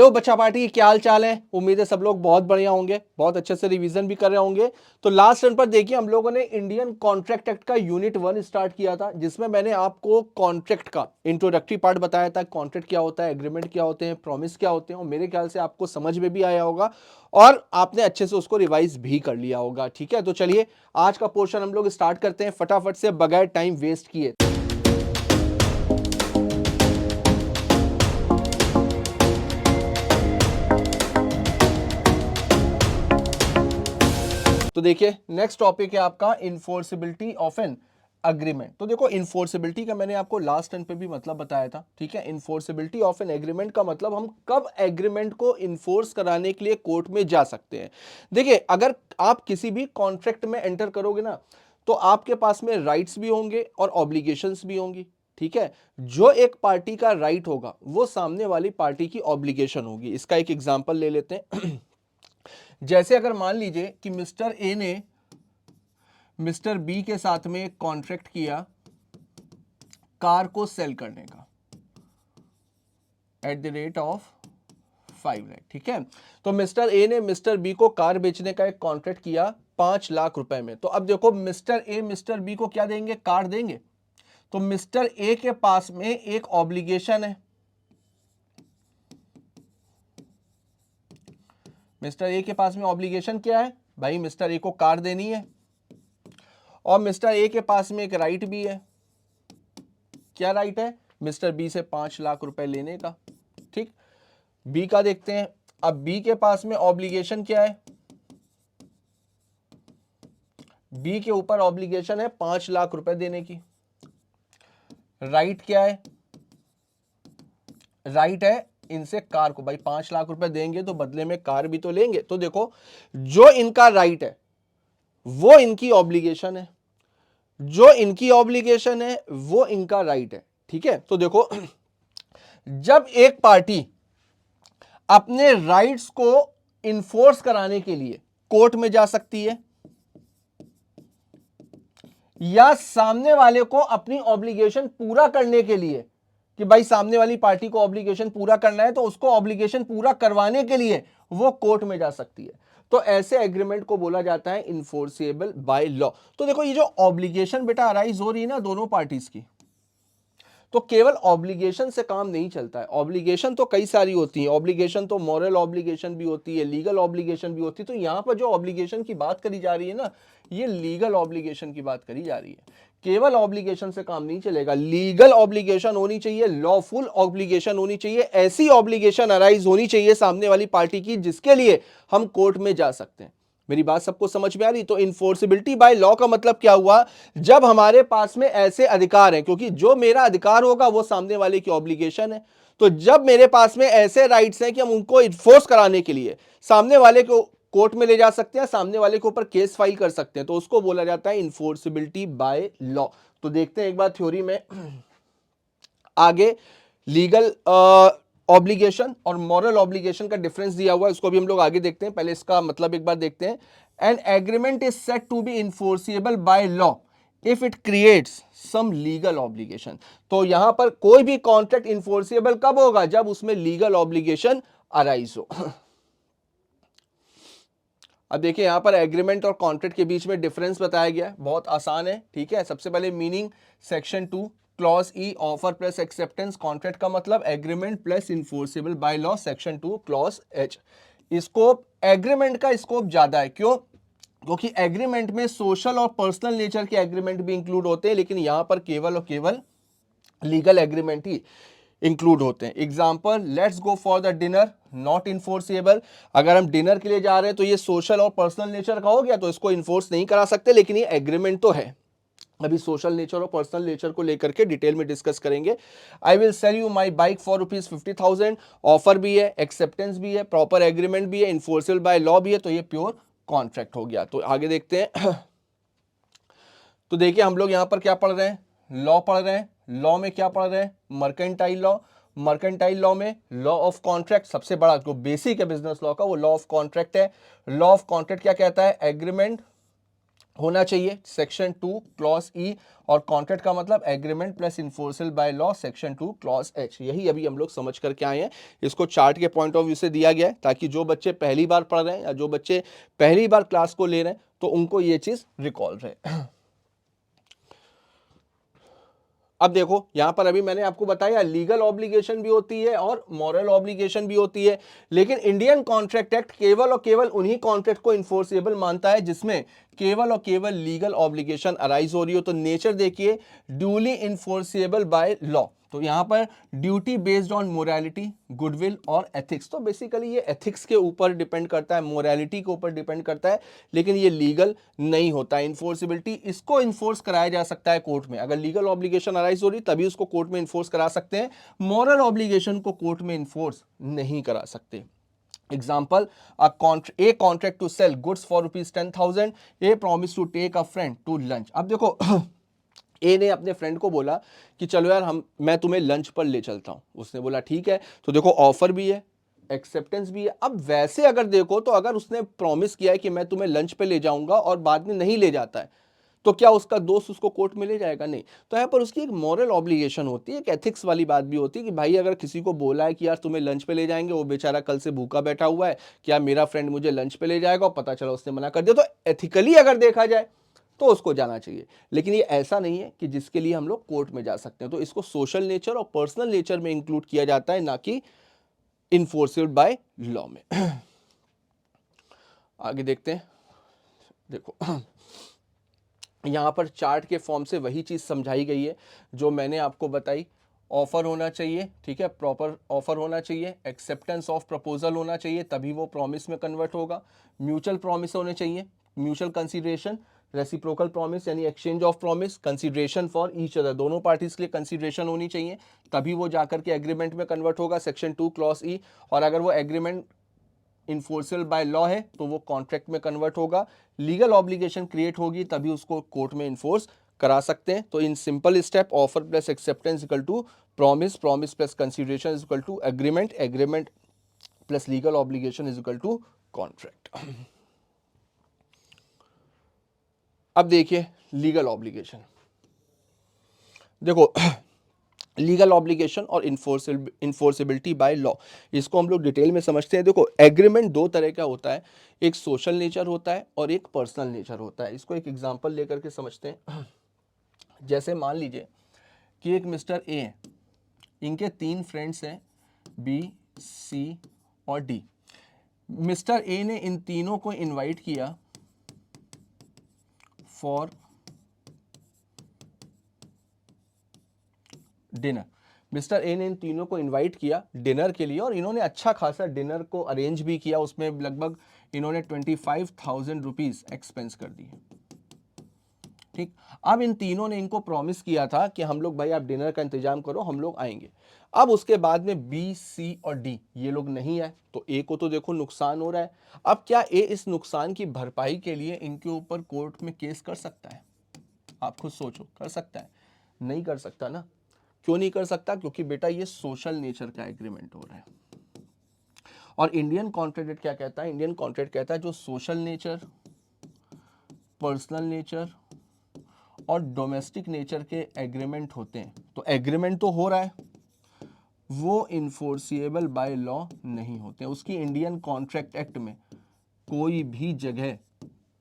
तो बच्चा पार्टी क्या हाल चाल है। उम्मीद है सब लोग बहुत बढ़िया होंगे, बहुत अच्छे से रिवीजन भी कर रहे होंगे। तो लास्ट रन पर देखिए हम लोगों ने इंडियन कॉन्ट्रैक्ट एक्ट का यूनिट 1 स्टार्ट किया था, जिसमें मैंने आपको कॉन्ट्रैक्ट का इंट्रोडक्टरी पार्ट बताया था। कॉन्ट्रैक्ट क्या होता है, एग्रीमेंट क्या होते हैं, प्रॉमिस क्या होते हैं, और मेरे ख्याल से आपको समझ में भी आया होगा और आपने अच्छे से उसको रिवाइज भी कर लिया होगा। ठीक है, तो चलिए आज का पोर्शन हम लोग स्टार्ट करते हैं फटाफट से बगैर टाइम वेस्ट किए। तो देखिए नेक्स्ट टॉपिक है आपका इन्फोर्सिबिलिटी ऑफ एन अग्रीमेंट। तो देखो इन्फोर्सिबिलिटी का मैंने आपको लास्ट टर्न पे भी मतलब बताया था। ठीक है, इन्फोर्सिबिलिटी ऑफ एन एग्रीमेंट का मतलब हम कब एग्रीमेंट को इन्फोर्स कराने के लिए कोर्ट में जा सकते हैं। देखिए अगर आप किसी भी कॉन्ट्रैक्ट में एंटर करोगे ना, तो आपके पास में राइट्स भी होंगे और ऑब्लिगेशंस भी होंगी। ठीक है, जो एक पार्टी का राइट होगा वो सामने वाली पार्टी की ऑब्लिगेशन होगी। इसका एक एग्जांपल ले लेते हैं। जैसे अगर मान लीजिए कि मिस्टर ए ने मिस्टर बी के साथ में एक कॉन्ट्रैक्ट किया कार को सेल करने का at the rate of 5 lakh. ठीक है, तो मिस्टर ए ने मिस्टर बी को कार बेचने का एक कॉन्ट्रैक्ट किया 5 लाख रुपए में। तो अब देखो मिस्टर ए मिस्टर बी को क्या देंगे, कार देंगे। तो मिस्टर ए के पास में एक ऑब्लिगेशन है, मिस्टर ए के पास में ऑब्लिगेशन क्या है भाई, मिस्टर ए को कार देनी है। और मिस्टर ए के पास में एक राइट भी है। क्या राइट है, मिस्टर बी से 5 लाख रुपए लेने का। ठीक, बी का देखते हैं। अब बी के पास में ऑब्लिगेशन क्या है, बी के ऊपर ऑब्लिगेशन है 5 लाख रुपए देने की। राइट क्या है, राइट है इनसे कार को, भाई 5 लाख रुपए देंगे तो बदले में कार भी तो लेंगे। तो देखो जो इनका राइट है वो इनकी ऑब्लिगेशन है, जो इनकी ऑब्लिगेशन है वो इनका राइट है। ठीक है, तो देखो जब एक पार्टी अपने राइट्स को इन्फोर्स कराने के लिए कोर्ट में जा सकती है, या सामने वाले को अपनी ऑब्लिगेशन पूरा करने के लिए, कि भाई सामने वाली पार्टी को ऑब्लिगेशन पूरा करना है तो उसको ऑब्लिगेशन पूरा करवाने के लिए वो कोर्ट में जा सकती है, तो ऐसे एग्रीमेंट को बोला जाता है इन्फोर्सिएबल बाय लॉ। तो देखो ये जो ऑब्लिगेशन बेटा अराइज हो रही है ना दोनों पार्टीज की, तो केवल ऑब्लिगेशन से काम नहीं चलता है। ऑब्लिगेशन तो कई सारी होती है, ऑब्लिगेशन तो मॉरल ऑब्लिगेशन भी होती है, लीगल ऑब्लिगेशन भी होती है। तो यहां पर जो ऑब्लिगेशन की बात करी जा रही है ना, ये लीगल ऑब्लिगेशन की बात करी जा रही है। केवल ऑब्लिगेशन से काम नहीं चलेगा, लीगल ऑब्लिगेशन होनी चाहिए, लॉफुल ऑब्लिगेशन होनी चाहिए, ऐसी ऑब्लिगेशन अराइज होनी चाहिए सामने वाली पार्टी की जिसके लिए हम कोर्ट में जा सकते हैं। मेरी बात सबको समझ में आ रही। तो इन्फोर्सिबिलिटी बाय लॉ का मतलब क्या हुआ, जब हमारे पास में ऐसे अधिकार हैं, क्योंकि जो मेरा अधिकार होगा वो सामने वाले की ऑब्लिगेशन है। तो जब मेरे पास में ऐसे राइट्स हैं कि हम उनको इन्फोर्स कराने के लिए सामने वाले को कोर्ट में ले जा सकते हैं, सामने वाले के ऊपर केस फाइल कर सकते हैं, तो उसको बोला जाता है इन्फोर्सिबिलिटी बाय लॉ। तो देखते हैं एक बार थ्योरी में आगे लीगल ऑब्लिगेशन और मॉरल ऑब्लिगेशन का डिफरेंस दिया हुआ है, उसको भी हम लोग आगे देखते हैं। पहले इसका मतलब एक बार देखते हैं। An agreement is said to be enforceable by law if it creates some legal obligation. तो यहां पर कोई भी कॉन्ट्रैक्ट इन्फोर्सिएबल कब होगा, जब उसमें लीगल ऑब्लिगेशन अराइज हो। अब देखिए यहां पर एग्रीमेंट और कॉन्ट्रैक्ट के बीच में डिफरेंस बताया गया है, बहुत आसान है। ठीक है, सबसे पहले मीनिंग सेक्शन 2 क्लॉज ई ऑफर प्लस एक्सेप्टेंस। कॉन्ट्रैक्ट का मतलब agreement plus enforceable by law. Section 2 clause H. Scope, agreement का स्कोप ज्यादा है, क्यों, क्योंकि एग्रीमेंट में सोशल और पर्सनल नेचर के एग्रीमेंट भी इंक्लूड होते हैं, लेकिन यहां पर केवल और केवल लीगल एग्रीमेंट ही इंक्लूड होते हैं। Example, let's go for the dinner, not enforceable. अगर हम डिनर के लिए जा रहे हैं तो ये सोशल और पर्सनल नेचर का हो गया, तो इसको इन्फोर्स नहीं करा सकते, लेकिन ये एग्रीमेंट तो है। अभी सोशल नेचर और पर्सनल नेचर को लेकर के डिटेल में डिस्कस करेंगे। I will sell you my bike for ₹50,000, offer भी है, एक्सेप्टेंस भी है, प्रॉपर एग्रीमेंट भी है, इन्फोर्सिबल बाय लॉ भी है, तो ये प्योर कॉन्ट्रैक्ट हो गया। तो आगे देखते हैं। तो देखिए हम लोग यहां पर क्या पढ़ रहे हैं, लॉ पढ़ रहे हैं। लॉ में क्या पढ़ रहे हैं, मर्केंटाइल लॉ। मर्केंटाइल लॉ में लॉ ऑफ कॉन्ट्रैक्ट, सबसे बड़ा जो बेसिक है बिजनेस लॉ का वो लॉ ऑफ कॉन्ट्रैक्ट है। लॉ ऑफ कॉन्ट्रैक्ट क्या कहता है, एग्रीमेंट होना चाहिए सेक्शन 2 क्लॉज ई, और कॉन्ट्रैक्ट का मतलब agreement plus enforceable by law section 2 clause H. यही अभी हम लोग समझ करके आए हैं। इसको चार्ट के पॉइंट ऑफ व्यू से दिया गया है ताकि जो बच्चे पहली बार पढ़ रहे हैं या जो बच्चे पहली बार क्लास को ले रहे हैं तो उनको ये चीज रिकॉल रहे। अब देखो यहां पर अभी मैंने आपको बताया लीगल ऑब्लिगेशन भी होती है और मॉरल ऑब्लिगेशन भी होती है, लेकिन इंडियन कॉन्ट्रैक्ट एक्ट केवल और केवल उन्हीं कॉन्ट्रैक्ट को इन्फोर्सेबल मानता है जिसमें केवल और केवल लीगल ऑब्लिगेशन अराइज हो रही हो। तो नेचर देखिए, ड्यूली इन्फोर्सेबल बाय लॉ, तो यहां पर duty based on morality, goodwill और एथिक्स। तो बेसिकली ये एथिक्स के ऊपर डिपेंड करता है, मोरालिटी के ऊपर डिपेंड करता है, लेकिन ये लीगल नहीं होता है। इन्फोर्सिबिलिटी इसको इन्फोर्स कराया जा सकता है कोर्ट में, अगर लीगल ऑब्लिगेशन अराइज हो रही तभी उसको कोर्ट में इन्फोर्स करा सकते हैं, मॉरल ऑब्लिगेशन को कोर्ट में इन्फोर्स नहीं करा सकते। Example, a contract to sell goods for ₹10,000, a promise to take a friend to lunch। अब देखो ए ने अपने फ्रेंड को बोला कि चलो यार मैं तुम्हें लंच पर ले चलता हूं, उसने बोला ठीक है। तो देखो ऑफर भी है, एक्सेप्टेंस भी है। अब वैसे अगर देखो तो अगर उसने प्रॉमिस किया है कि मैं तुम्हें लंच पे ले जाऊंगा और बाद में नहीं ले जाता है, तो क्या उसका दोस्त उसको कोर्ट में ले जाएगा? नहीं। तो यहाँ पर उसकी एक मॉरल ऑब्लिगेशन होती है, एक एथिक्स वाली बात भी होती है कि भाई अगर किसी को बोला है कि यार तुम्हें लंच पे ले जाएंगे, वो बेचारा कल से भूखा बैठा हुआ है, क्या मेरा फ्रेंड मुझे लंच पे ले जाएगा, और पता चला उसने मना कर दिया, तो एथिकली अगर देखा जाए तो उसको जाना चाहिए। लेकिन ये ऐसा नहीं है कि जिसके लिए हम लोग कोर्ट में जा सकते हैं, तो इसको सोशल नेचर और पर्सनल नेचर में इंक्लूड किया जाता है, ना कि इन्फोर्सेबल बाय लॉ में। आगे देखते हैं। देखो यहां पर चार्ट के फॉर्म से वही चीज समझाई गई है जो मैंने आपको बताई। ऑफर होना चाहिए, ठीक है, प्रॉपर ऑफर होना चाहिए, एक्सेप्टेंस ऑफ प्रपोजल होना चाहिए, तभी वो प्रॉमिस में कन्वर्ट होगा। म्यूचुअल प्रॉमिस होने चाहिए, म्यूचुअल कंसीडरेशन, रेसिप्रोकल प्रॉमिस यानी exchange of promise, consideration for each other, दोनों पार्टीज के लिए कंसीडरेशन होनी चाहिए, तभी वो जाकर के एग्रीमेंट में कन्वर्ट होगा, सेक्शन 2 क्लॉज ई। और अगर वो एग्रीमेंट इन्फोर्सेबल बाय लॉ है तो वो कॉन्ट्रैक्ट में कन्वर्ट होगा, लीगल ऑब्लिगेशन क्रिएट होगी तभी उसको कोर्ट में इन्फोर्स करा सकते हैं। तो in simple step, offer plus acceptance equal to promise, promise plus consideration is equal to agreement, agreement plus legal obligation is equal to contract. अब देखिए लीगल ऑब्लिगेशन, देखो लीगल ऑब्लिगेशन और इन्फोर्सिबिलिटी बाय लॉ, इसको हम लोग detail में समझते हैं। देखो एग्रीमेंट दो तरह का होता है, एक सोशल नेचर होता है और एक पर्सनल नेचर होता है। इसको एक एग्जांपल लेकर के समझते हैं। जैसे मान लीजिए कि एक मिस्टर ए है, इनके 3 फ्रेंड्स हैं, बी, सी और डी। मिस्टर ए ने इन तीनों को इनवाइट किया फॉर डिनर। मिस्टर ए ने इन तीनों को इनवाइट किया डिनर के लिए और इन्होंने अच्छा खासा डिनर को अरेंज भी किया, उसमें लगभग इन्होंने 25,000 रुपीज एक्सपेंस कर दिए। ठीक, अब इन तीनों ने इनको प्रॉमिस किया था कि हम लोग भाई आप डिनर का इंतजाम करो, हम लोग आएंगे। अब उसके बाद में बी, सी और डी ये लोग नहीं आए, तो ए को तो देखो नुकसान हो रहा है। अब क्या ए इस नुकसान की भरपाई के लिए इनके ऊपर कोर्ट में केस कर सकता है? आप खुद सोचो, कर सकता है? नहीं कर सकता ना। क्यों नहीं कर सकता? क्योंकि बेटा ये सोशल नेचर का एग्रीमेंट हो रहा है। और इंडियन कॉन्ट्रैक्ट क्या कहता है? इंडियन कॉन्ट्रैक्ट कहता है जो सोशल नेचर, पर्सनल नेचर और डोमेस्टिक नेचर के एग्रीमेंट होते हैं, तो एग्रीमेंट तो हो रहा है, वो इन्फोर्सिएबल बाय लॉ नहीं होते। उसकी इंडियन कॉन्ट्रैक्ट एक्ट में कोई भी जगह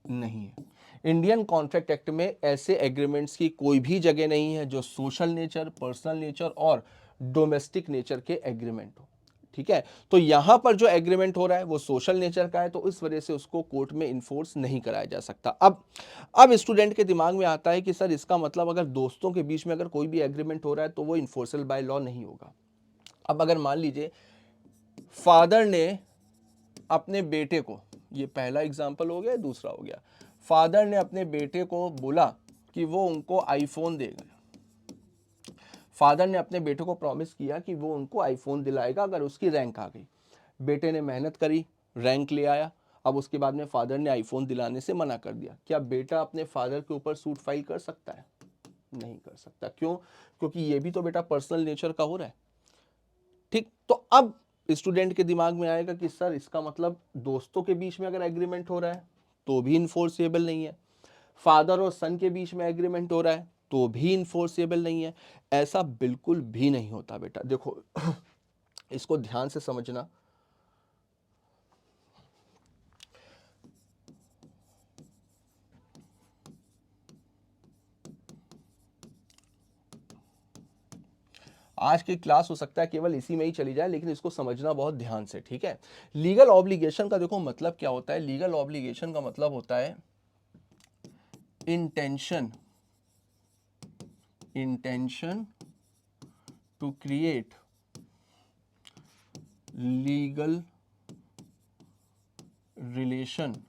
नहीं है। इंडियन कॉन्ट्रैक्ट एक्ट में ऐसे एग्रीमेंट्स की कोई भी जगह नहीं है जो सोशल नेचर, पर्सनल नेचर और डोमेस्टिक नेचर के एग्रीमेंट हो। ठीक है, तो यहां पर जो एग्रीमेंट हो रहा है वो सोशल नेचर का है, तो इस वजह से उसको कोर्ट में इन्फोर्स नहीं कराया जा सकता। अब स्टूडेंट के दिमाग में आता है कि सर इसका मतलब अगर दोस्तों के बीच में अगर कोई भी एग्रीमेंट हो रहा है तो वो इन्फोर्सेबल बाय लॉ नहीं होगा। अब अगर मान लीजिए फादर ने अपने बेटे को, ये पहला एग्जाम्पल हो गया, दूसरा हो गया, फादर ने अपने बेटे को बोला कि वो उनको आईफोन देगा। फादर ने अपने बेटे को प्रॉमिस किया कि वो उनको आईफोन दिलाएगा अगर उसकी रैंक आ गई। बेटे ने मेहनत करी, रैंक ले आया, अब उसके बाद में फादर ने आईफोन दिलाने से मना कर दिया। क्या बेटा अपने फादर के ऊपर सूट फाइल कर सकता है? नहीं कर सकता। क्यों? क्योंकि ये भी तो बेटा पर्सनल नेचर का हो रहा है। ठीक, तो अब स्टूडेंट के दिमाग में आएगा कि सर इसका मतलब दोस्तों के बीच में अगर एग्रीमेंट हो रहा है तो भी इन्फोर्सेबल नहीं है। फादर और सन के बीच में एग्रीमेंट हो रहा है तो भी इन्फोर्सेबल नहीं है। ऐसा बिल्कुल भी नहीं होता बेटा। देखो इसको ध्यान से समझना। आज की क्लास हो सकता है केवल इसी में ही चली जाए, लेकिन इसको समझना बहुत ध्यान से, ठीक है। लीगल ऑब्लिगेशन का देखो मतलब क्या होता है। लीगल ऑब्लिगेशन का मतलब होता है intention to create legal relationship.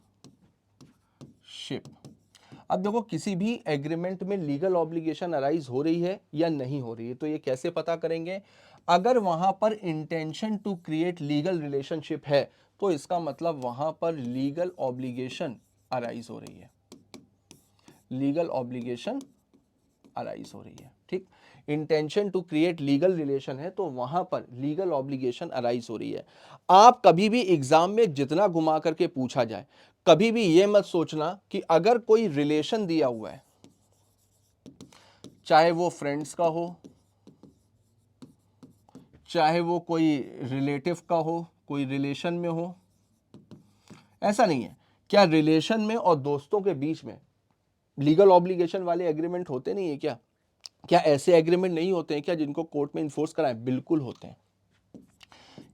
अब देखो किसी भी एग्रीमेंट में लीगल ऑब्लिगेशन अराइज हो रही है या नहीं हो रही है, तो ये कैसे पता करेंगे। अगर वहां पर intention to create legal relationship है तो इसका मतलब वहां पर लीगल ऑब्लिगेशन अराइज हो रही है। लीगल ऑब्लिगेशन अराइज हो रही है, ठीक। Intention to create legal relation है तो वहां पर लीगल ऑब्लिगेशन अराइज हो रही है। आप कभी भी एग्जाम में जितना घुमा करके पूछा जाए, कभी भी ये मत सोचना कि अगर कोई रिलेशन दिया हुआ है, चाहे वो फ्रेंड्स का हो, चाहे वो कोई रिलेटिव का हो, कोई रिलेशन में हो, ऐसा नहीं है। क्या रिलेशन में और दोस्तों के बीच में लीगल ऑब्लिगेशन वाले एग्रीमेंट होते नहीं है क्या? क्या ऐसे एग्रीमेंट नहीं होते हैं क्या जिनको कोर्ट में इन्फोर्स कराएं? बिल्कुल होते हैं।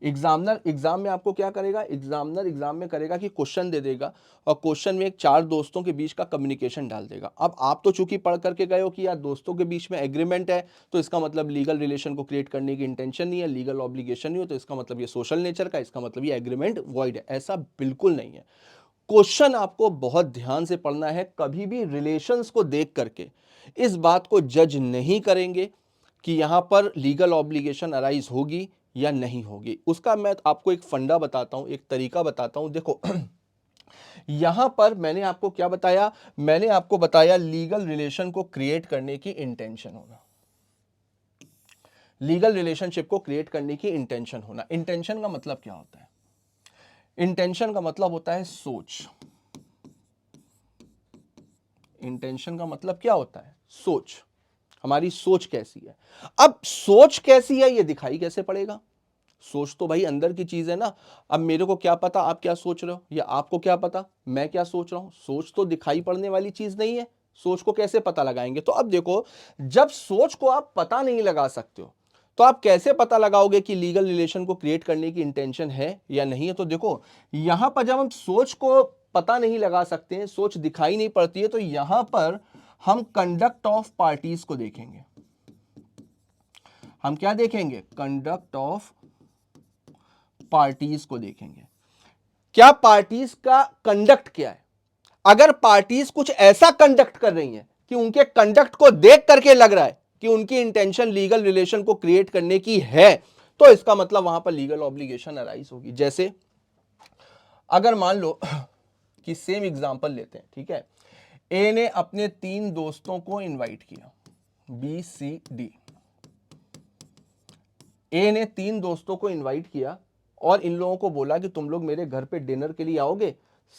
एग्जामिनर एग्जाम में आपको क्या करेगा, एग्जामिनर एग्जाम में करेगा कि क्वेश्चन दे देगा और क्वेश्चन में एक चार दोस्तों के बीच का कम्युनिकेशन डाल देगा। अब आप तो चूंकि पढ़ करके गए हो कि यार दोस्तों के बीच में एग्रीमेंट है तो इसका मतलब लीगल रिलेशन को क्रिएट करने की इंटेंशन नहीं है, लीगल ऑब्लिगेशन नहीं हो, तो इसका मतलब ये सोशल नेचर का, इसका मतलब ये एग्रीमेंट वॉइड है। ऐसा बिल्कुल नहीं है। क्वेश्चन आपको बहुत ध्यान से पढ़ना है। कभी भी रिलेशंस को देख करके इस बात को जज नहीं करेंगे कि यहां पर लीगल ऑब्लिगेशन अराइज होगी या नहीं होगी। उसका मैं आपको एक फंडा बताता हूं, एक तरीका बताता हूं। देखो यहां पर मैंने आपको क्या बताया, मैंने आपको बताया लीगल रिलेशन को क्रिएट करने की इंटेंशन होना, लीगल रिलेशनशिप को क्रिएट करने की इंटेंशन होना। इंटेंशन का मतलब क्या होता है? इंटेंशन का मतलब होता है सोच। इंटेंशन का मतलब क्या होता है? सोच। हमारी सोच कैसी है। अब सोच कैसी है ये दिखाई कैसे पड़ेगा? सोच तो भाई अंदर की चीज है ना। अब मेरे को क्या पता आप क्या सोच रहे हो, या आपको क्या पता मैं क्या सोच रहा हूं। सोच तो दिखाई पड़ने वाली चीज नहीं है। सोच को कैसे पता लगाएंगे? तो अब देखो, जब सोच को आप पता नहीं लगा सकते हो तो आप कैसे पता लगाओगे कि लीगल रिलेशन को क्रिएट करने की इंटेंशन है या नहीं है? तो देखो यहां पर जब हम सोच को पता नहीं लगा सकते हैं, सोच दिखाई नहीं पड़ती है, तो यहां पर हम कंडक्ट ऑफ पार्टीज को देखेंगे। हम क्या देखेंगे? कंडक्ट ऑफ पार्टीज को देखेंगे। क्या पार्टीज का कंडक्ट क्या है? अगर पार्टीज कुछ ऐसा कंडक्ट कर रही हैं कि उनके कंडक्ट को देख करके लग रहा है कि उनकी इंटेंशन लीगल रिलेशन को क्रिएट करने की है, तो इसका मतलब वहां पर लीगल ऑब्लिगेशन अराइज होगी। जैसे अगर मान लो कि सेम एग्जांपल लेते हैं, ठीक है। ए ने अपने 3 दोस्तों को इनवाइट किया, बी सी डी। ए ने 3 दोस्तों को इनवाइट किया और इन लोगों को बोला कि तुम लोग मेरे घर पे डिनर के लिए आओगे।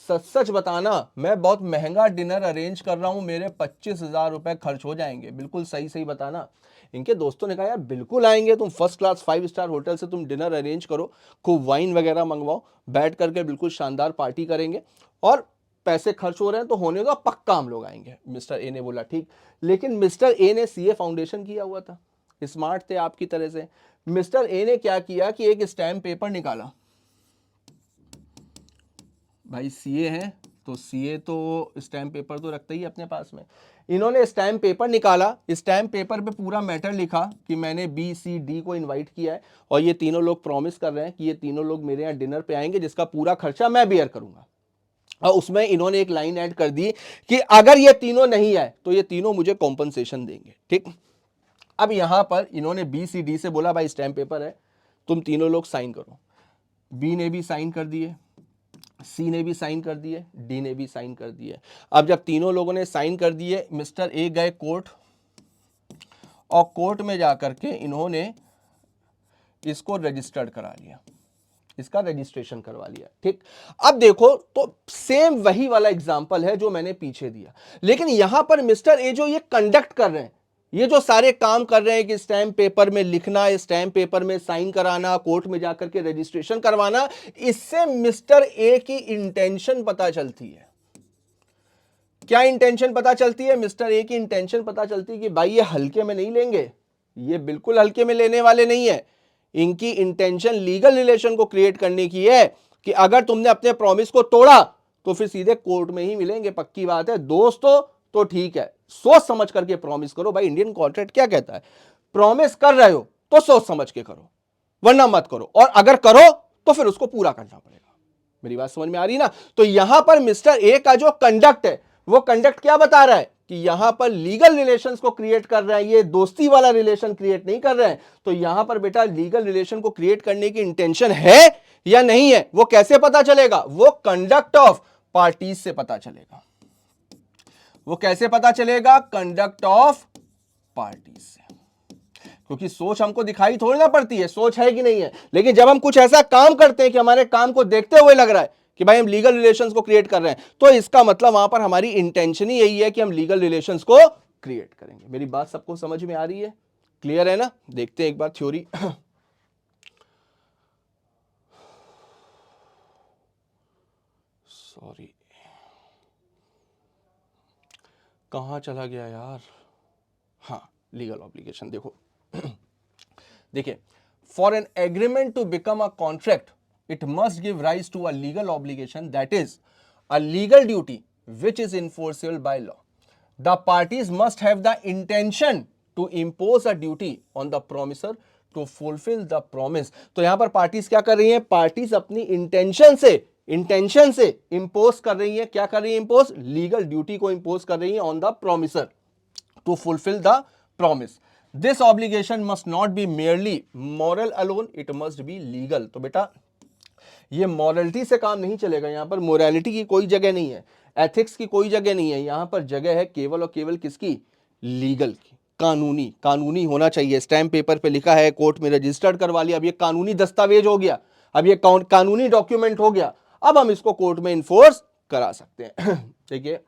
सच सच बताना, मैं बहुत महंगा डिनर अरेंज कर रहा हूं, मेरे 25,000 रुपए खर्च हो जाएंगे। बिल्कुल सही सही बताना। इनके दोस्तों ने कहा यार बिल्कुल आएंगे, तुम फर्स्ट क्लास 5 स्टार होटल से तुम डिनर अरेंज करो, खूब वाइन वगैरह मंगवाओ, बैठ करके बिल्कुल शानदार पार्टी करेंगे, और पैसे खर्च हो रहे हैं तो होने दो, पक्का हम लोग आएंगे। मिस्टर ए ने बोला ठीक। लेकिन मिस्टर ए ने सीए फाउंडेशन किया हुआ था, स्मार्ट थे आपकी तरह से। मिस्टर ए ने क्या किया कि एक स्टैम्प पेपर निकाला। भाई सीए है तो सीए तो स्टैम्प पेपर तो रखता ही अपने पास में। इन्होंने स्टैम्प पेपर निकाला, स्टैम्प पेपर पे पूरा मैटर लिखा कि मैंने बी सी डी को इनवाइट किया है और ये तीनों लोग प्रॉमिस कर रहे हैं कि ये तीनों लोग मेरे यहाँ डिनर पे आएंगे जिसका पूरा खर्चा मैं बेयर करूंगा। और उसमें इन्होंने एक लाइन ऐड कर दी कि अगर ये तीनों नहीं आए तो ये तीनों मुझे कॉम्पनसेशन देंगे, ठीक। अब यहां पर इन्होंने बी सी डी से बोला भाई स्टैम्प पेपर है, तुम तीनों लोग साइन करो। बी ने भी साइन कर दिए, सी ने भी साइन कर दिए, डी ने भी साइन कर दिए। अब जब तीनों लोगों ने साइन कर दिए, मिस्टर ए गए कोर्ट और कोर्ट में जाकर के इन्होंने इसको रजिस्टर्ड करा लिया। इसका रजिस्ट्रेशन करवा लिया। ठीक, अब देखो तो सेम वही वाला एग्जांपल है जो मैंने पीछे दिया, लेकिन यहां पर मिस्टर ए जो ये कंडक्ट कर रहे हैं, ये जो सारे काम कर रहे हैं कि स्टैम्प पेपर में लिखना, स्टैम्प पेपर में साइन कराना, कोर्ट में जाकर के रजिस्ट्रेशन करवाना, इससे मिस्टर ए की इंटेंशन पता चलती है। क्या इंटेंशन पता चलती है? मिस्टर ए की इंटेंशन पता चलती है कि भाई ये हल्के में नहीं लेंगे, ये बिल्कुल हल्के में लेने वाले नहीं है। इनकी इंटेंशन लीगल रिलेशन को क्रिएट करने की है कि अगर तुमने अपने प्रॉमिस को तोड़ा तो फिर सीधे कोर्ट में ही मिलेंगे, पक्की बात है। दोस्तों तो ठीक है, सोच समझ करके प्रॉमिस करो भाई। इंडियन कॉन्ट्रैक्ट क्या कहता है? प्रॉमिस कर रहे हो तो सोच समझ के करो, वरना मत करो, और अगर करो तो फिर उसको पूरा करना पड़ेगा। मेरी बात समझ में आ रही ना? तो यहां पर मिस्टर ए का जो कंडक्ट है, वो कंडक्ट क्या बता रहा है कि यहां पर लीगल रिलेशंस को क्रिएट कर रहा है, ये दोस्ती वाला रिलेशन क्रिएट नहीं कर रहे हैं। तो यहां पर बेटा लीगल रिलेशन को क्रिएट करने की इंटेंशन है या नहीं है, वो कैसे पता चलेगा? वो कंडक्ट ऑफ पार्टीज से पता चलेगा। वो कैसे पता चलेगा? कंडक्ट ऑफ पार्टीज से। क्योंकि सोच हमको दिखाई थोड़ी ना पड़ती है, सोच है कि नहीं है, लेकिन जब हम कुछ ऐसा काम करते हैं कि हमारे काम को देखते हुए लग रहा है कि भाई हम लीगल रिलेशंस को क्रिएट कर रहे हैं, तो इसका मतलब वहां पर हमारी इंटेंशन ही यही है कि हम लीगल रिलेशंस को क्रिएट करेंगे। मेरी बात सबको समझ में आ रही है? क्लियर है ना? देखते हैं एक बार थ्योरी। सॉरी, कहां चला गया यार? हाँ, लीगल ऑब्लिगेशन देखो। देखिए, for an agreement to become a contract it must give rise to a legal obligation, that is a legal duty which is enforceable by law. The parties must have the intention to impose a duty on the promisor to fulfill the promise. तो यहां पर parties क्या कर रही हैं? Parties अपनी intention से impose कर रही है। क्या कर रही है? इंपोज लीगल ड्यूटी को इंपोज कर रही है on the promisor to fulfil the promise. This obligation must not be merely moral alone, it must be legal. तो बेटा ये मॉरलिटी से काम नहीं चलेगा, यहां पर मोरालिटी की कोई जगह नहीं है, एथिक्स की कोई जगह नहीं है, यहां पर जगह है केवल और केवल किसकी? लीगल की। कानूनी होना चाहिए। स्टैम्प पेपर पे लिखा है, कोर्ट में रजिस्टर्ड करवा लिया, अब ये कानूनी दस्तावेज हो गया, अब ये कानूनी डॉक्यूमेंट हो गया, अब हम इसको कोर्ट में इन्फोर्स करा सकते हैं। देखिए,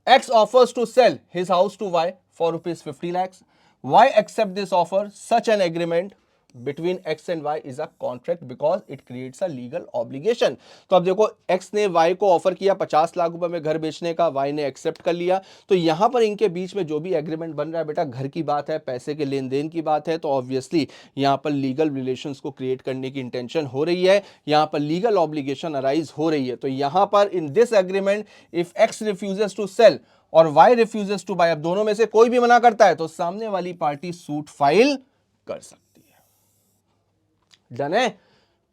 X offers to sell his house to Y for rupees 50 lakhs. Y accept this offer. Such an agreement between X and Y is a contract because it creates a legal obligation. तो अब देखो, X ने Y को offer किया 50 लाख रुपए में घर बेचने का, Y ने एक्सेप्ट कर लिया। तो यहां पर इनके बीच में जो भी एग्रीमेंट बन रहा है बेटा, घर की बात है, पैसे के लेन देन की बात है, तो ऑब्वियसली यहां पर लीगल रिलेशंस को क्रिएट करने की इंटेंशन हो रही है, यहां पर लीगल ऑब्लिगेशन अराइज हो रही है। तो यहां पर in this agreement if X refuses to sell और Y रिफ्यूजेस टू बाय, अब दोनों में से कोई भी मना करता है तो सामने वाली पार्टी सूट फाइल कर सकती है। डन है?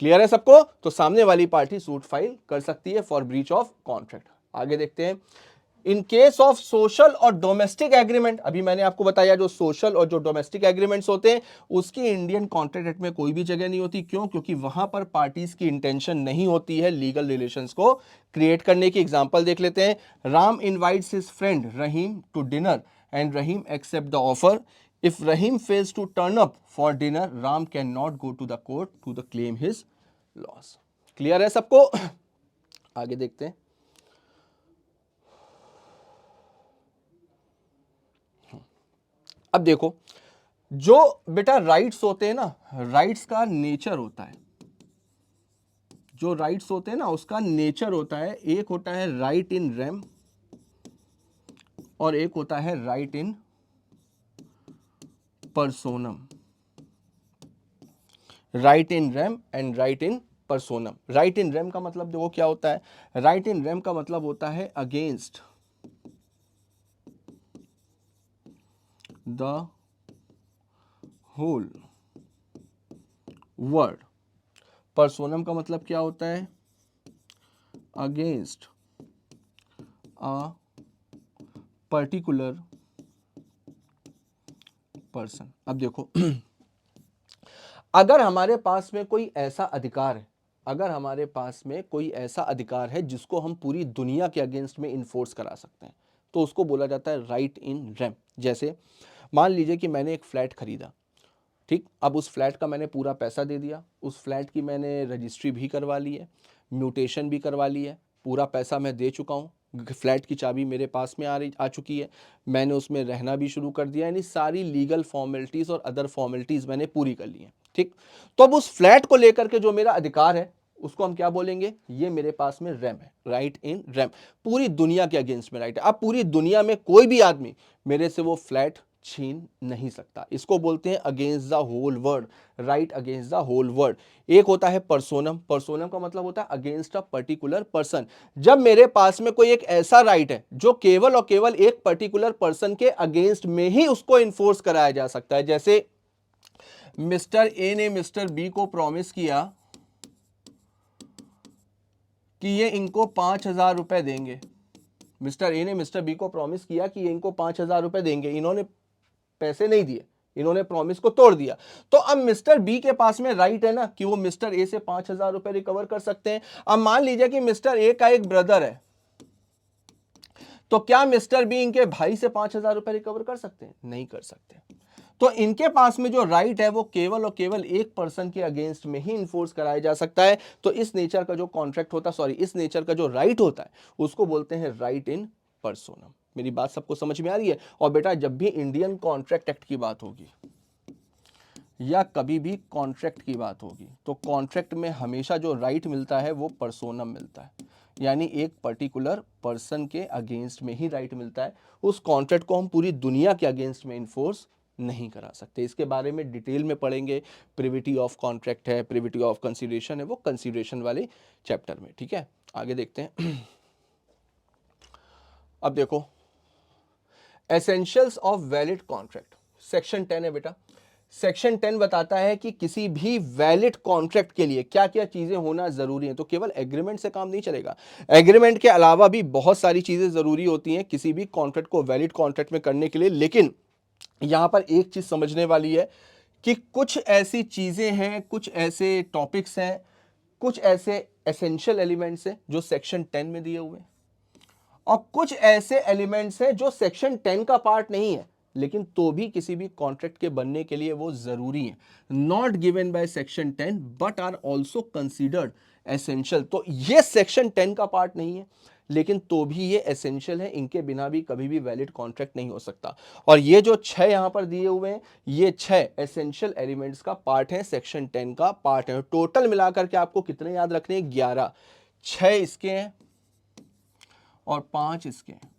क्लियर है सबको? तो सामने वाली पार्टी सूट फाइल कर सकती है फॉर ब्रीच ऑफ कॉन्ट्रैक्ट। आगे देखते हैं। इन केस ऑफ सोशल और डोमेस्टिक एग्रीमेंट, अभी मैंने आपको बताया जो सोशल और जो डोमेस्टिक एग्रीमेंट्स होते हैं उसकी इंडियन कॉन्ट्रैक्ट एक्ट में कोई भी जगह नहीं होती। क्यों? क्योंकि वहां पर पार्टीज की इंटेंशन नहीं होती है लीगल रिलेशंस को क्रिएट करने की। एग्जांपल देख लेते हैं। Ram invites his friend Rahim to dinner and Rahim accept the offer. If Rahim fails to turn up for dinner, Ram cannot go to the court to claim his loss. Clear है सबको? आगे देखते हैं। अब देखो, जो बेटा राइट्स होते हैं ना, राइट्स का नेचर होता है, जो राइट्स होते हैं ना उसका नेचर होता है, एक होता है राइट इन रेम और एक होता है right in personam. Right in rem and right in personam. Right in rem का मतलब देखो क्या होता है? राइट इन रेम का मतलब होता है अगेंस्ट द होल वर्ल्ड। पर्सोनम का मतलब क्या होता है? Against a particular person. अब देखो, अगर हमारे पास में कोई ऐसा अधिकार है, अगर हमारे पास में कोई ऐसा अधिकार है जिसको हम पूरी दुनिया के अगेंस्ट में इन्फोर्स करा सकते हैं, तो उसको बोला जाता है राइट इन रेम। जैसे मान लीजिए कि मैंने एक फ्लैट खरीदा ठीक, अब उस फ्लैट का मैंने पूरा पैसा दे दिया, उस फ्लैट की मैंने रजिस्ट्री भी करवा ली है, म्यूटेशन भी करवा ली है, पूरा पैसा मैं दे चुका हूँ, फ्लैट की चाबी मेरे पास में आ चुकी है, मैंने उसमें रहना भी शुरू कर दिया, यानी सारी लीगल फॉर्मेलिटीज़ और अदर फॉर्मेलिटीज़ मैंने पूरी कर ली हैं। ठीक, तो अब उस फ्लैट को लेकर के जो मेरा अधिकार है उसको हम क्या बोलेंगे, ये मेरे पास में रेम है, राइट इन रेम, पूरी दुनिया के अगेंस्ट में राइट है। अब पूरी दुनिया में कोई भी आदमी मेरे से वो फ्लैट छीन नहीं सकता, इसको बोलते हैं against the whole world, right against the whole world. एक होता है पर्सोनम, पर्सोनम का मतलब होता है अगेंस्ट अ पर्टिकुलर पर्सन। जब मेरे पास में कोई एक ऐसा राइट है जो केवल और केवल एक पर्टिकुलर पर्सन के अगेंस्ट में ही उसको इन्फोर्स कराया जा सकता है, जैसे मिस्टर ए ने मिस्टर बी को प्रॉमिस किया कि ये इनको 5,000 रुपए देंगे, मिस्टर ए ने मिस्टर बी को प्रॉमिस किया कि ये इनको 5,000 रुपए देंगे, इन्होंने पैसे नहीं दिए, इन्होंने प्रॉमिस को तोड़ दिया, तो अब मिस्टर बी के पास में राइट है ना कि वो मिस्टर ए से 5,000 रुपए रिकवर कर सकते हैं। अब मान लीजिए कि मिस्टर ए का एक ब्रदर है, तो क्या मिस्टर बी इनके भाई से 5,000 रुपए रिकवर कर सकते हैं? नहीं कर सकते। तो इनके पास में जो राइट है वो केवल और केवल एक पर्सन के अगेंस्ट में ही इन्फोर्स कराया जा सकता है। तो इस नेचर का जो कॉन्ट्रैक्ट होता है, सॉरी, इस नेचर का जो राइट होता है उसको बोलते हैं राइट इन पर्सोनम। मेरी बात सबको समझ में आ रही है? और बेटा, जब भी इंडियन कॉन्ट्रैक्ट एक्ट की बात होगी या कभी भी कॉन्ट्रैक्ट की बात होगी तो कॉन्ट्रैक्ट में हमेशा जो राइट मिलता है वो पर्सोनम मिलता है, यानी एक पर्टिकुलर पर्सन के अगेंस्ट में ही राइट मिलता है। उस कॉन्ट्रैक्ट को हम पूरी दुनिया के अगेंस्ट में इन्फोर्स नहीं करा सकते। इसके बारे में डिटेल में पढ़ेंगे, प्रिविटी ऑफ कॉन्ट्रैक्ट है, प्रिविटी ऑफ कंसीडरेशन है, वो कंसीडरेशन वाले चैप्टर में। ठीक है, आगे देखते हैं। अब देखो, essentials of valid contract, section 10 है बेटा। सेक्शन 10 बताता है कि किसी भी वैलिड कॉन्ट्रैक्ट के लिए क्या क्या चीजें होना जरूरी है। तो केवल एग्रीमेंट से काम नहीं चलेगा, एग्रीमेंट के अलावा भी बहुत सारी चीजें जरूरी होती हैं किसी भी कॉन्ट्रैक्ट को वैलिड कॉन्ट्रैक्ट में करने के लिए। लेकिन यहां पर एक चीज समझने वाली है कि कुछ ऐसी चीजें हैं, कुछ ऐसे टॉपिक्स हैं, कुछ ऐसे एसेंशियल एलिमेंट्स हैं जो सेक्शन 10 में दिए हुए हैं, और कुछ ऐसे एलिमेंट्स हैं जो सेक्शन 10 का पार्ट नहीं है लेकिन तो भी किसी भी कॉन्ट्रैक्ट के बनने के लिए वो जरूरी है। Not given by section 10 but are also considered essential. तो ये सेक्शन 10 का पार्ट नहीं है लेकिन तो भी ये एसेंशियल है, इनके बिना भी कभी भी वैलिड कॉन्ट्रैक्ट नहीं हो सकता। और ये जो 6 यहां पर दिए हुए हैं, ये 6 एसेंशियल एलिमेंट्स का पार्ट है, सेक्शन 10 का पार्ट है। टोटल मिलाकर के आपको कितने याद रखने हैं? 11। 6 इसके हैं और 5 इसके हैं।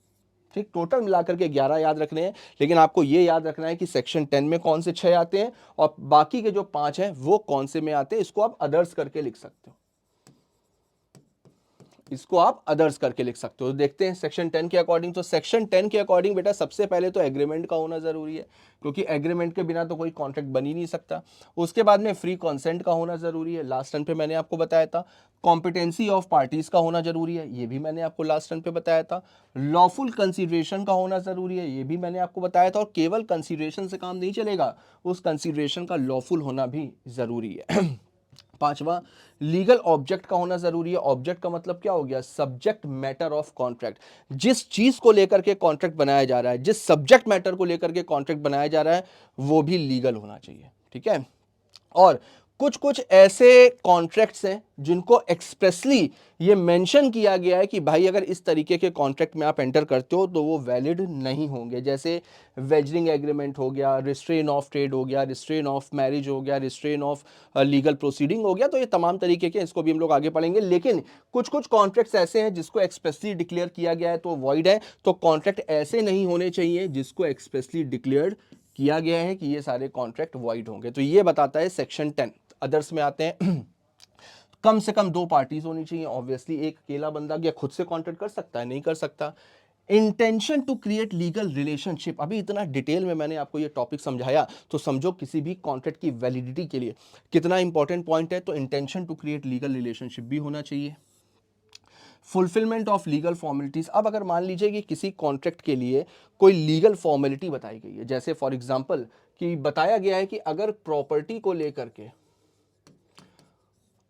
ठीक, टोटल मिलाकर के 11 याद रखने हैं। लेकिन आपको ये याद रखना है कि सेक्शन 10 में कौन से 6 आते हैं और बाकी के जो 5 हैं वो कौन से में आते हैं। इसको आप अदर्स करके लिख सकते हो, इसको आप अदर्स करके लिख सकते हो। देखते हैं सेक्शन 10 के अकॉर्डिंग। तो सेक्शन 10 के अकॉर्डिंग बेटा सबसे पहले तो एग्रीमेंट का होना जरूरी है, क्योंकि एग्रीमेंट के बिना तो कोई कॉन्ट्रैक्ट बन ही नहीं सकता। उसके बाद में फ्री कंसेंट का होना जरूरी है, लास्ट टर्न पे मैंने आपको बताया था। कॉम्पिटेंसी ऑफ पार्टीज का होना जरूरी है, ये भी मैंने आपको लास्ट टर्न पे बताया था। लॉफुल कंसिडरेशन का होना जरूरी है, ये भी मैंने आपको बताया था। और केवल कंसिडरेशन से काम नहीं चलेगा, उस कंसिडरेशन का लॉफुल होना भी जरूरी है। पांचवा, लीगल ऑब्जेक्ट का होना जरूरी है। ऑब्जेक्ट का मतलब क्या हो गया? Subject matter of contract. जिस चीज को लेकर के कॉन्ट्रैक्ट बनाया जा रहा है, जिस सब्जेक्ट मैटर को लेकर के कॉन्ट्रैक्ट बनाया जा रहा है, वो भी लीगल होना चाहिए। ठीक है, और कुछ कुछ ऐसे कॉन्ट्रैक्ट्स हैं जिनको एक्सप्रेसली ये मेंशन किया गया है कि भाई अगर इस तरीके के कॉन्ट्रैक्ट में आप एंटर करते हो तो वो वैलिड नहीं होंगे। जैसे वेजरिंग एग्रीमेंट हो गया, रिस्ट्रेन ऑफ ट्रेड हो गया, रिस्ट्रेन ऑफ मैरिज हो गया, रिस्ट्रेन ऑफ लीगल प्रोसीडिंग हो गया। तो ये तमाम तरीके के, इसको भी हम लोग आगे पढ़ेंगे। लेकिन कुछ कुछ कॉन्ट्रैक्ट्स ऐसे हैं जिसको एक्सप्रेसली डिक्लेयर किया गया है तो वॉइड है। तो कॉन्ट्रैक्ट ऐसे नहीं होने चाहिए जिसको एक्सप्रेसली डिक्लेयर्ड किया गया है कि ये सारे कॉन्ट्रैक्ट वॉइड होंगे। तो ये बताता है सेक्शन 10। अदर्स में आते हैं। कम से कम 2 पार्टीज होनी चाहिए। ऑब्वियसली एक अकेला बंदा क्या खुद से कॉन्ट्रैक्ट कर सकता है? नहीं कर सकता। Intention to create legal relationship, अभी इतना डिटेल में मैंने आपको ये टॉपिक समझाया तो समझो किसी भी कॉन्ट्रैक्ट की वैलिडिटी के लिए कितना इंपॉर्टेंट पॉइंट है। तो intention to create legal relationship भी होना चाहिए। फुलफिलमेंट ऑफ लीगल फॉर्मेलिटीज, अब अगर मान लीजिए कि किसी कॉन्ट्रैक्ट के लिए कोई लीगल फॉर्मेलिटी बताई गई है, जैसे फॉर एग्जांपल कि बताया गया है कि अगर प्रॉपर्टी को लेकर के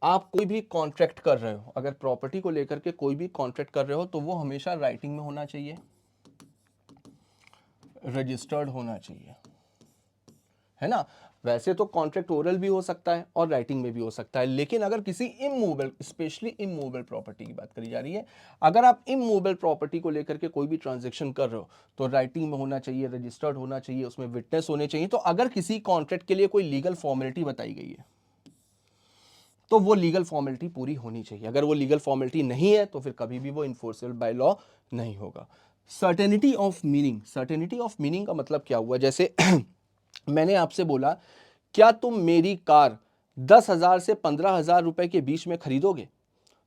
आप कोई भी कॉन्ट्रैक्ट कर रहे हो, अगर प्रॉपर्टी को लेकर के कोई भी कॉन्ट्रैक्ट कर रहे हो तो वो हमेशा राइटिंग में होना चाहिए, रजिस्टर्ड होना चाहिए, है ना। वैसे तो कॉन्ट्रैक्ट ओरल भी हो सकता है और राइटिंग में भी हो सकता है, लेकिन अगर किसी इमूवेबल, स्पेशली इमूवेबल प्रॉपर्टी की बात करी जा रही है, अगर आप इमूवेबल प्रॉपर्टी को लेकर के कोई भी ट्रांजैक्शन कर रहे हो तो राइटिंग में होना चाहिए, रजिस्टर्ड होना चाहिए, उसमें विटनेस होने चाहिए। तो अगर किसी कॉन्ट्रैक्ट के लिए कोई लीगल फॉर्मेलिटी बताई गई है तो वो लीगल फॉर्मेलिटी पूरी होनी चाहिए। अगर वो लीगल फॉर्मेलिटी नहीं है तो फिर कभी भी वो इन्फोर्सेबल बाय लॉ नहीं होगा। Certainty of meaning, certainty of meaning का मतलब क्या हुआ? जैसे मैंने आपसे बोला क्या तुम मेरी कार 10,000 से 15,000 रुपए के बीच में खरीदोगे?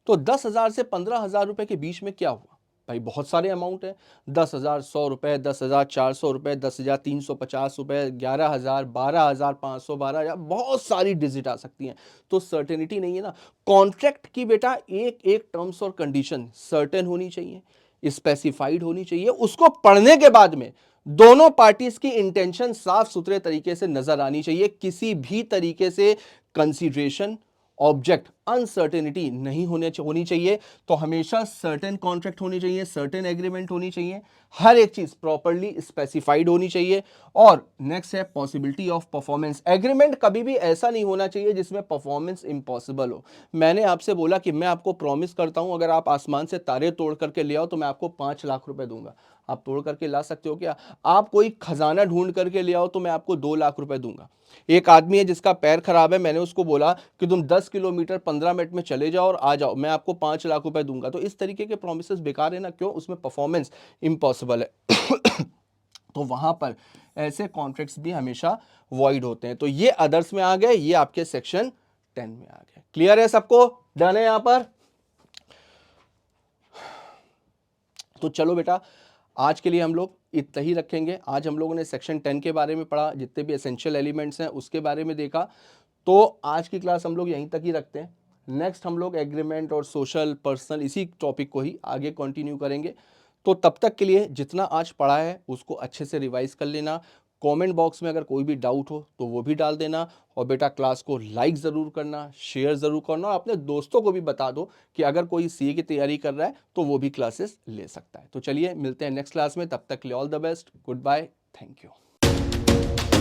तो 10,000 से 15,000 रुपए के बीच में क्या हुआ भाई? बहुत सारे अमाउंट है, 10,000 100 रुपए, 10,400 रुपए, 10,350 रुपए, 11,000, 12,500, 12,000, बहुत सारी डिजिट आ सकती हैं। तो सर्टेनिटी नहीं है ना। कॉन्ट्रैक्ट की बेटा एक एक टर्म्स और कंडीशन सर्टेन होनी चाहिए, स्पेसिफाइड होनी चाहिए, उसको पढ़ने के बाद में दोनों पार्टीज की इंटेंशन साफ सुथरे तरीके से नजर आनी चाहिए। किसी भी तरीके से कंसीडरेशन ऑब्जेक्ट अनसर्टेनिटी नहीं होनी चाहिए। तो हमेशा सर्टेन कॉन्ट्रैक्ट होनी चाहिए, सर्टेन एग्रीमेंट होनी चाहिए, हर एक चीज प्रॉपर्ली स्पेसिफाइड होनी चाहिए। और नेक्स्ट है पॉसिबिलिटी ऑफ परफॉर्मेंस। एग्रीमेंट कभी भी ऐसा नहीं होना चाहिए जिसमें परफॉर्मेंस इंपॉसिबल हो। मैंने आपसे बोला कि मैं आपको प्रॉमिस करता हूं अगर आप आसमान से तारे तोड़ करके ले आओ तो मैं आपको 5 लाख रुपए दूंगा। आप तोड़ करके ला सकते हो क्या? आप कोई खजाना ढूंढ करके ले आओ तो मैं आपको 2 लाख रुपए दूंगा। एक आदमी है जिसका पैर खराब है, मैंने उसको बोला कि तुम 10 किलोमीटर 15 मिनट में चले जाओ और आ जाओ, मैं आपको 5 लाख रुपए दूंगा। तो इस तरीके के प्रोमिसेस बेकार है ना, क्यों? उसमें परफॉर्मेंस इम्पॉसिबल है। तो वहां पर ऐसे कॉन्ट्रैक्ट्स भी हमेशा वॉइड होते हैं। तो ये अदर्स में आ गए, ये आपके सेक्शन 10 में आ गए। क्लियर है सबको? डन है यहां पर? तो चलो बेटा, आज के लिए हम लोग इतना ही रखेंगे। आज हम लोगों ने सेक्शन 10 के बारे में पढ़ा, जितने भी एसेंशियल एलिमेंट्स हैं उसके बारे में देखा। तो आज की क्लास हम लोग यहीं तक ही रखते हैं। नेक्स्ट हम लोग एग्रीमेंट और सोशल पर्सनल इसी टॉपिक को ही आगे कंटिन्यू करेंगे। तो तब तक के लिए जितना आज पढ़ा है उसको अच्छे से रिवाइज कर लेना। कमेंट बॉक्स में अगर कोई भी डाउट हो तो वो भी डाल देना। और बेटा क्लास को लाइक ज़रूर करना, शेयर ज़रूर करना, और अपने दोस्तों को भी बता दो कि अगर कोई सीए की तैयारी कर रहा है तो वो भी क्लासेस ले सकता है। तो चलिए मिलते हैं नेक्स्ट क्लास में, तब तक के लिए all the best, goodbye, thank you.